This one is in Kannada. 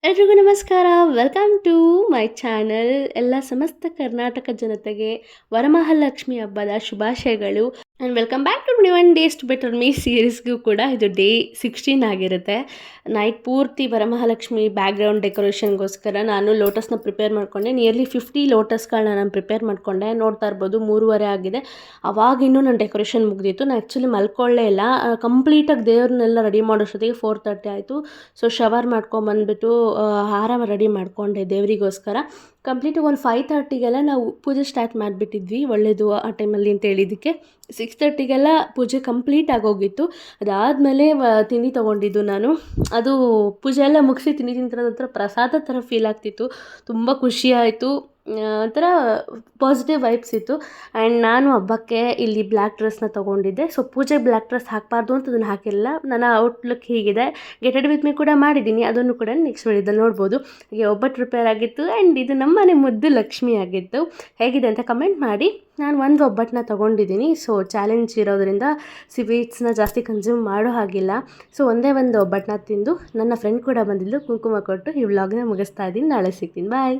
ಎಲ್ರಿಗೂ ನಮಸ್ಕಾರ. Welcome to my channel. ಎಲ್ಲ ಸಮಸ್ತ ಕರ್ನಾಟಕ ಜನತೆಗೆ ವರಮಹಾಲಕ್ಷ್ಮಿ ಹಬ್ಬದ ಶುಭಾಶಯಗಳು. And welcome back to 21 days to better me ಸೀರೀಸ್ಗೂ ಕೂಡ ಇದು ಡೇ 16 ಆಗಿರುತ್ತೆ. ನೈಟ್ ಪೂರ್ತಿ ವರಮಹಾಲಕ್ಷ್ಮಿ ಬ್ಯಾಕ್ಗ್ರೌಂಡ್ ಡೆಕೋರೇಷನ್ಗೋಸ್ಕರ ನಾನು ಲೋಟಸ್ನ ಪ್ರಿಪೇರ್ ಮಾಡಿಕೊಂಡೆ. ನಿಯರ್ಲಿ 50 ಲೋಟಸ್ಗಳನ್ನ ನಾನು ಪ್ರಿಪೇರ್ ಮಾಡಿಕೊಂಡೆ. ನೋಡ್ತಾ ಇರ್ಬೋದು 3:30 ಆಗಿದೆ. ಅವಾಗಿನ್ನೂ ನನ್ನ ಡೆಕೋರೇಷನ್ ಮುಗಿದಿತ್ತು. ನಾನು ಆ್ಯಕ್ಚುಲಿ ಮಲ್ಕೊಳ್ಳೇ ಇಲ್ಲ. ಕಂಪ್ಲೀಟಾಗಿ ದೇವ್ರನ್ನೆಲ್ಲ ರೆಡಿ ಮಾಡೋಷ್ಟೊತ್ತಿಗೆ 4:30 ಆಯಿತು. ಸೊ ಶವರ್ ಮಾಡ್ಕೊಂಬಂದ್ಬಿಟ್ಟು ಹಾರ ರೆಡಿ ಮಾಡಿಕೊಂಡೆ ದೇವರಿಗೋಸ್ಕರ. ಕಂಪ್ಲೀಟಾಗಿ ಒಂದು 5:30ಗೆಲ್ಲ ನಾವು ಪೂಜೆ ಸ್ಟಾರ್ಟ್ ಮಾಡಿಬಿಟ್ಟಿದ್ವಿ, ಒಳ್ಳೆಯದು ಆ ಟೈಮಲ್ಲಿ ಅಂತ ಹೇಳಿದ್ದಕ್ಕೆ. 6:30ಗೆಲ್ಲ ಪೂಜೆ ಕಂಪ್ಲೀಟ್ ಆಗೋಗಿತ್ತು. ಅದಾದಮೇಲೆ ತಿಂಡಿ ತೊಗೊಂಡಿದ್ದು ನಾನು. ಅದು ಪೂಜೆ ಎಲ್ಲ ಮುಗಿಸಿ ತಿಂಡಿ ತಿಂತಿರೋದು ಒಂಥರ ಪ್ರಸಾದ ಥರ ಫೀಲ್ ಆಗ್ತಿತ್ತು. ತುಂಬ ಖುಷಿ ಆಯಿತು. ಒಂಥರ ಪಾಸಿಟಿವ್ ವೈಬ್ಸ್ ಇತ್ತು. ಆ್ಯಂಡ್ ನಾನು ಹಬ್ಬಕ್ಕೆ ಇಲ್ಲಿ ಬ್ಲ್ಯಾಕ್ ಡ್ರೆಸ್ನ ತೊಗೊಂಡಿದ್ದೆ. ಸೊ ಪೂಜೆಗೆ ಬ್ಲ್ಯಾಕ್ ಡ್ರೆಸ್ ಹಾಕಬಾರ್ದು ಅಂತ ಅದನ್ನು ಹಾಕಿಲ್ಲ. ನನ್ನ ಔಟ್ಲುಕ್ ಹೀಗಿದೆ. ಗೆಟ್ ರೆಡಿ ವಿತ್ ಮೀ ಕೂಡ ಮಾಡಿದ್ದೀನಿ, ಅದನ್ನು ಕೂಡ ನೆಕ್ಸ್ಟ್ ವಿಡಿಯೋದಲ್ಲಿ ನೋಡ್ಬೋದು. ಹಾಗೆ ಒಬ್ಬಟ್ಟು ಪ್ರಿಪೇರ್ ಆಗಿತ್ತು. ಆ್ಯಂಡ್ ಇದು ನಮ್ಮನೆ ಮುದ್ದು ಲಕ್ಷ್ಮಿ ಆಗಿತ್ತು. ಹೇಗಿದೆ ಅಂತ ಕಮೆಂಟ್ ಮಾಡಿ. ನಾನು ಒಂದು ಒಬ್ಬಟ್ಟನ್ನ ತೊಗೊಂಡಿದ್ದೀನಿ. ಸೊ ಚಾಲೆಂಜ್ ಇರೋದರಿಂದ ಸ್ವೀಟ್ಸ್ನ ಜಾಸ್ತಿ ಕನ್ಸ್ಯೂಮ್ ಮಾಡೋ ಹಾಗಿಲ್ಲ. ಸೊ ಒಂದೇ ಒಂದು ಒಬ್ಬಟ್ಟನ್ನ ತಿಂದು ನನ್ನ ಫ್ರೆಂಡ್ ಕೂಡ ಬಂದಿದ್ದು ಕುಂಕುಮ ಕೊಟ್ಟು ಈ ವ್ಲಾಗ್ನ ಮುಗಿಸ್ತಾ ಇದ್ದೀನಿ. ನಾಳೆ ಸಿಗ್ತೀನಿ. ಬಾಯ್.